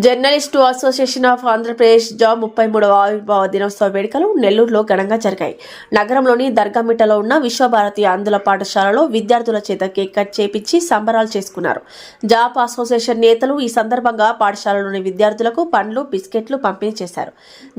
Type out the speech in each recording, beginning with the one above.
Journalist association of Andhra Pradesh జాబ్ 33వ ఆవిర్భావ దినోత్సవ వేడుకలు నెల్లూరులో ఘనంగా జరిగాయి. నగరంలోని దర్గామిట్టలో ఉన్న విశ్వభారతి ఆంధ్ర పాఠశాలలో విద్యార్థుల చేత కేక్ కట్ చేపించి సంబరాలు చేసుకున్నారు. జాబ్ అసోసియేషన్ నేతలు ఈ సందర్భంగా పాఠశాలలోని విద్యార్థులకు పండ్లు, బిస్కెట్లు పంపిణీ చేశారు.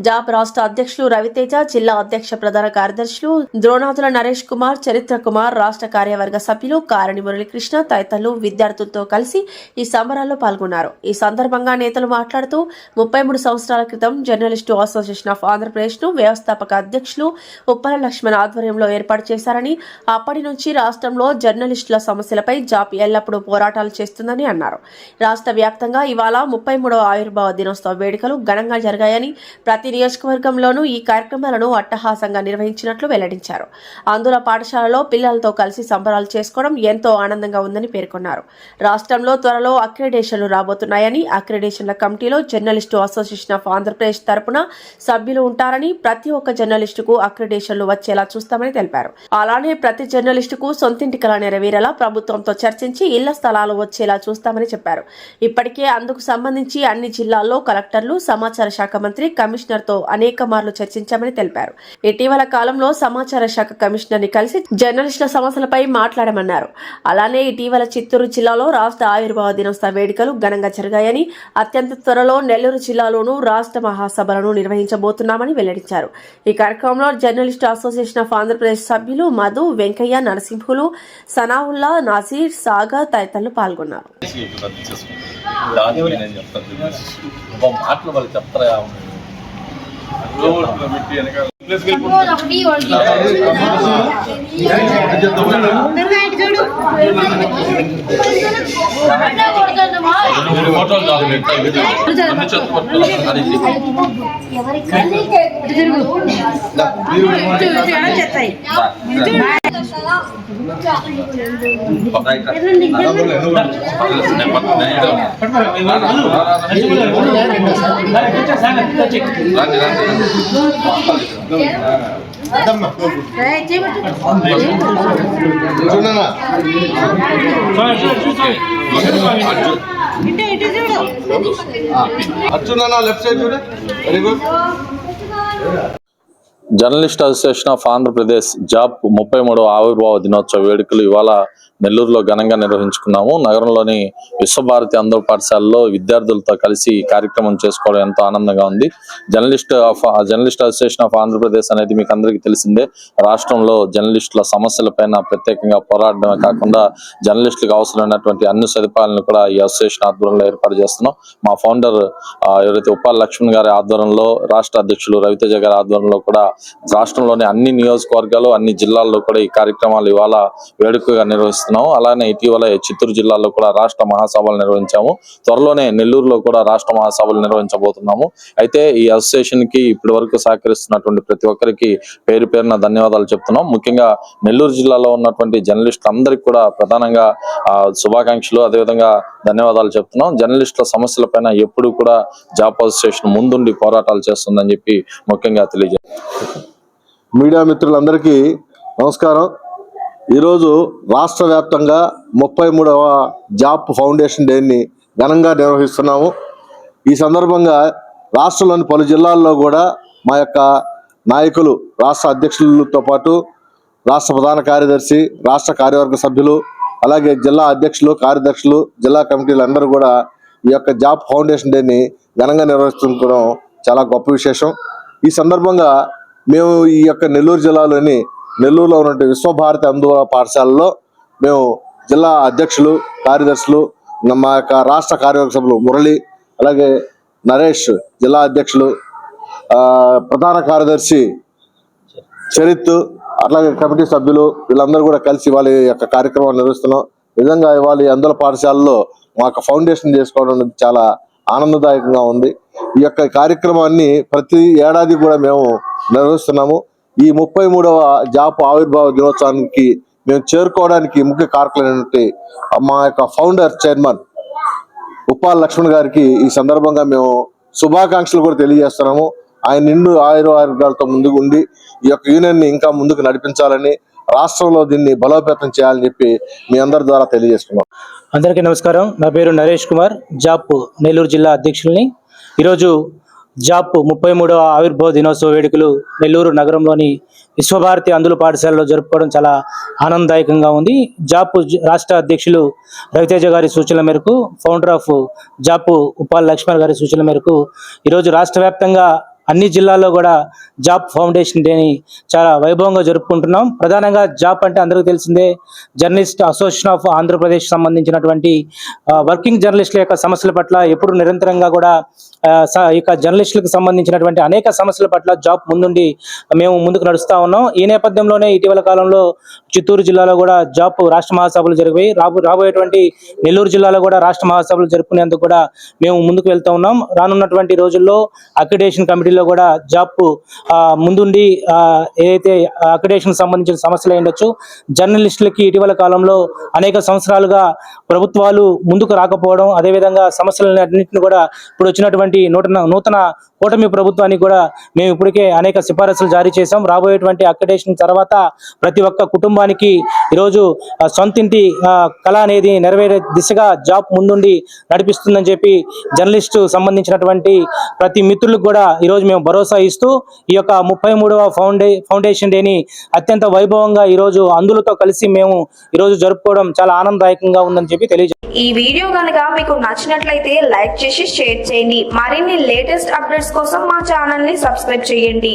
జాబ్ రాష్ట్ర అధ్యక్షులు రవితేజ, జిల్లా అధ్యక్ష ప్రధాన కార్యదర్శులు ద్రోణాదుల నరేష్ కుమార్, చరిత్ర కుమార్, రాష్ట్ర కార్యవర్గ సభ్యులు కారణి మురళీకృష్ణ తదితరులు విద్యార్థులతో కలిసి ఈ సంబరాల్లో పాల్గొన్నారు. ఈ సందర్భంగా నేతలు మాట్లాడుతూ 33 సంవత్సరాల క్రితం జర్నలిస్టు అసోసియేషన్ ఆఫ్ ఆంధ్రప్రదేశ్ ను వ్యవస్థాపక అధ్యక్షులు ఉప్పల లక్ష్మణ్ ఆధ్వర్యంలో ఏర్పాటు చేశారని, అప్పటి నుంచి రాష్ట్రంలో జర్నలిస్టుల సమస్యలపై జాబ్ ఎల్లప్పుడూ పోరాటాలు చేస్తుందని అన్నారు. రాష్ట్ర వ్యాప్తంగా ఇవాళ 33వ ఆవిర్భావ దినోత్సవ వేడుకలు ఘనంగా జరిగాయని, ప్రతి నియోజకవర్గంలోనూ ఈ కార్యక్రమాలను అట్టహాసంగా నిర్వహించినట్లు వెల్లడించారు. అందులో పాఠశాలలో పిల్లలతో కలిసి సంబరాలు చేసుకోవడం ఎంతో ఆనందంగా ఉందని పేర్కొన్నారు. రాష్ట్రంలో త్వరలో అక్రిడేషన్లు రాబోతున్నాయని, అక్రిడేషన్ల కమిటీలో జర్నలిస్టు అసోసియేషన్ ఆఫ్ ఆంధ్రప్రదేశ్ తరపున సభ్యులు ఉంటారని, ప్రతి ఒక్క జర్నలిస్టుకు అక్రిడేషన్లు వచ్చేలా చూస్తామని తెలిపారు. అలానే ప్రతి జర్నలిస్టుకు సొంతింటి కల నెరవేరేలా ప్రభుత్వంతో చర్చించి ఇళ్ల స్థలాలు వచ్చేలా చూస్తామని చెప్పారు. ఇప్పటికే అందుకు సంబంధించి అన్ని జిల్లాల్లో కలెక్టర్లు, సమాచార శాఖ మంత్రి, కమిషనర్ తో అనేక మార్లు చర్చించామని తెలిపారు. ఇటీవల కాలంలో సమాచార శాఖ కమిషనర్ ని కలిసి జర్నలిస్టుల సమస్యలపై మాట్లాడమన్నారు. అలానే ఇటీవల చిత్తూరు జిల్లాలో రాష్ట్ర ఆవిర్భావ దినోత్సవ వేడుకలు ఘనంగా జరిగాయని, అత్యంత త్వరలో నెల్లూరు జిల్లాలోనూ రాష్ట్ర మహాసభలను నిర్వహించబోతున్నామని వెల్లడించారు. ఈ కార్యక్రమంలో జర్నలిస్టు అసోసియేషన్ ఆఫ్ ఆంధ్రప్రదేశ్ సభ్యులు మధు, వెంకయ్య, నరసింహులు, సనావుల్లా, నాజీర్, సాగర్ తదితరులు పాల్గొన్నారు. జర్నలిస్ట్ అసోసియేషన్ ఆఫ్ ఆంధ్రప్రదేశ్ జాబ్ 33వ ఆవిర్భావ దినోత్సవ వేడుకలు ఇవాళ నెల్లూరులో ఘనంగా నిర్వహించుకున్నాము. నగరంలోని విశ్వభారతి ఆంధ్ర పాఠశాలలో విద్యార్థులతో కలిసి ఈ కార్యక్రమం చేసుకోవడం ఎంతో ఆనందంగా ఉంది. జర్నలిస్ట్ అసోసియేషన్ ఆఫ్ ఆంధ్రప్రదేశ్ అనేది మీకు అందరికీ తెలిసిందే. రాష్ట్రంలో జర్నలిస్టుల సమస్యలపైన ప్రత్యేకంగా పోరాడమే కాకుండా జర్నలిస్టులకు అవసరమైనటువంటి అన్ని సదుపాయాలను కూడా ఈ అసోసియేషన్ ఆధ్వర్యంలో ఏర్పాటు చేస్తున్నాం. మా ఫౌండర్ ఎవరైతే ఉప్పాల లక్ష్మణ్ గారి ఆధ్వర్యంలో, రాష్ట్ర అధ్యక్షులు రవితేజ గారి ఆధ్వర్యంలో కూడా రాష్ట్రంలోని అన్ని నియోజకవర్గాలు, అన్ని జిల్లాల్లో కూడా ఈ కార్యక్రమాలు ఇవాళ వేడుకగా నిర్వహిస్తున్నాము. అలానే ఇటీవల చిత్తూరు జిల్లాలో కూడా రాష్ట్ర మహాసభలు నిర్వహించాము. త్వరలోనే నెల్లూరులో కూడా రాష్ట్ర మహాసభలు నిర్వహించబోతున్నాము. అయితే ఈ అసోసియేషన్ కి ఇప్పటి వరకు సహకరిస్తున్నటువంటి ప్రతి ఒక్కరికి పేరు పేరున ధన్యవాదాలు చెప్తున్నాం. ముఖ్యంగా నెల్లూరు జిల్లాలో ఉన్నటువంటి జర్నలిస్టులు అందరికీ కూడా ప్రధానంగా శుభాకాంక్షలు, అదేవిధంగా ధన్యవాదాలు చెప్తున్నాం. జర్నలిస్టుల సమస్యలపైన ఎప్పుడు కూడా జాబ్ అసోసియేషన్ ముందుండి పోరాటాలు చేస్తుందని చెప్పి ముఖ్యంగా తెలియజేస్తాం. మీడియా మిత్రులందరికీ నమస్కారం. ఈరోజు రాష్ట్ర వ్యాప్తంగా 33వ జాబ్ ఫౌండేషన్ డేని ఘనంగా నిర్వహిస్తున్నాము. ఈ సందర్భంగా రాష్ట్రంలోని పలు జిల్లాల్లో కూడా మా యొక్క నాయకులు, రాష్ట్ర అధ్యక్షులతో పాటు రాష్ట్ర ప్రధాన కార్యదర్శి, రాష్ట్ర కార్యవర్గ సభ్యులు, అలాగే జిల్లా అధ్యక్షులు, కార్యదర్శులు, జిల్లా కమిటీలు అందరూ కూడా ఈ యొక్క జాబ్ ఫౌండేషన్ డేని ఘనంగా నిర్వహిస్తుండడం చాలా గొప్ప విశేషం. ఈ సందర్భంగా మేము ఈ యొక్క నెల్లూరులో ఉన్నటువంటి విశ్వభారతి ఆంధ్ర పాఠశాలలో మేము జిల్లా అధ్యక్షులు, కార్యదర్శులు, మా యొక్క రాష్ట్ర కార్యవర్గ సభ్యులు మురళి, అలాగే నరేష్, జిల్లా అధ్యక్షులు, ప్రధాన కార్యదర్శి చరిత్, అట్లాగే కమిటీ సభ్యులు వీళ్ళందరూ కూడా కలిసి వాళ్ళ యొక్క కార్యక్రమాన్ని నిర్వహిస్తున్నాం. నిజంగా ఇవాళ ఈ ఆంధ్ర పాఠశాలలో మా యొక్క ఫౌండేషన్ చేసుకోవడం చాలా ఆనందదాయకంగా ఉంది. ఈ యొక్క కార్యక్రమాన్ని ప్రతి ఏడాది కూడా మేము నిర్వహిస్తున్నాము. ఈ 33వ జాబ్ ఆవిర్భావ దినోత్సవానికి మేము చేరుకోవడానికి ముఖ్య కారకులైనటువంటి మా యొక్క ఫౌండర్ చైర్మన్ ఉప్పాల లక్ష్మణ్ గారికి ఈ సందర్భంగా మేము శుభాకాంక్షలు కూడా తెలియజేస్తున్నాము. ఆయన నిండు ఆయుర్వేదాలతో ముందుకు ఉండి ఈ యొక్క యూనియన్ని ఇంకా ముందుకు నడిపించాలని, రాష్ట్రంలో దీన్ని బలోపేతం చేయాలని చెప్పి మీ అందరి ద్వారా తెలియజేస్తున్నాం. అందరికీ నమస్కారం. నా పేరు నరేష్ కుమార్, జాప్ నెల్లూరు జిల్లా అధ్యక్షుల్ని. ఈరోజు జాప్ 33వ ఆవిర్భావ దినోత్సవ వేడుకలు నెల్లూరు నగరంలోని విశ్వభారతి అందుల పాఠశాలలో జరుపుకోవడం చాలా ఆనందదాయకంగా ఉంది. జాప్ రాష్ట్ర అధ్యక్షులు రవితేజ గారి సూచనల మేరకు, ఫౌండర్ ఆఫ్ జాప్ ఉప్పాల లక్ష్మణ్ గారి సూచనల మేరకు ఈరోజు రాష్ట్ర వ్యాప్తంగా అన్ని జిల్లాల్లో కూడా జాప్ ఫౌండేషన్ డేని చాలా వైభవంగా జరుపుకుంటున్నాం. ప్రధానంగా జాప్ అంటే అందరికీ తెలిసిందే, జర్నలిస్ట్ అసోసియేషన్ ఆఫ్ ఆంధ్రప్రదేశ్ సంబంధించినటువంటి వర్కింగ్ జర్నలిస్టుల యొక్క సమస్యల పట్ల ఎప్పుడు నిరంతరంగా కూడా ఇక జర్నలిస్టులకు సంబంధించినటువంటి అనేక సమస్యల పట్ల జాప్ ముందుండి మేము ముందుకు నడుస్తూ ఉన్నాం. ఈ నేపథ్యంలోనే ఇటీవల కాలంలో చిత్తూరు జిల్లాలో కూడా జాప్ రాష్ట్ర మహాసభలు జరిగాయి. రాబోయేటువంటి నెల్లూరు జిల్లాలో కూడా రాష్ట్ర మహాసభలు జరుపుకునేందుకు కూడా మేము ముందుకు వెళ్తూ ఉన్నాం. రానున్నటువంటి రోజుల్లో అక్రిడేషన్ కమిటీలో కూడా జాప్ ముందుండి ఏదైతే అక్రిడేషన్ సంబంధించిన సమస్యలు ఉండొచ్చు, జర్నలిస్టులకి ఇటీవల కాలంలో అనేక సంవత్సరాలుగా ప్రభుత్వాలు ముందుకు రాకపోవడం, అదేవిధంగా సమస్యలన్నింటినీ కూడా ఇప్పుడు వచ్చినటువంటి నూతన కూటమి ప్రభుత్వానికి కూడా మేము ఇప్పటికే అనేక సిఫారసులు జారీ చేశాం. రాబోయేటువంటి అక్రిడేషన్ తర్వాత ప్రతి ఒక్క కుటుంబానికి ఈరోజు సొంతింటి కళ అనేది నెరవేరే దిశగా జాబ్ ముందుండి నడిపిస్తుందని చెప్పి జర్నలిస్టు సంబంధించినటువంటి ప్రతి మిత్రులకు కూడా ఈరోజు మేము భరోసా ఇస్తూ ఈ యొక్క 33వ ఫౌండేషన్ డేని అత్యంత వైభవంగా ఈరోజు అందులతో కలిసి మేము ఈరోజు జరుపుకోవడం చాలా ఆనందదాయకంగా ఉందని చెప్పి తెలియజేస్తాం. ఈ వీడియో కనుక మీకు నచ్చినట్లయితే లైక్ చేసి షేర్ చేయండి. మరిన్ని లేటెస్ట్ అప్డేట్స్ కోసం మా ఛానల్ ని సబ్స్క్రైబ్ చేయండి.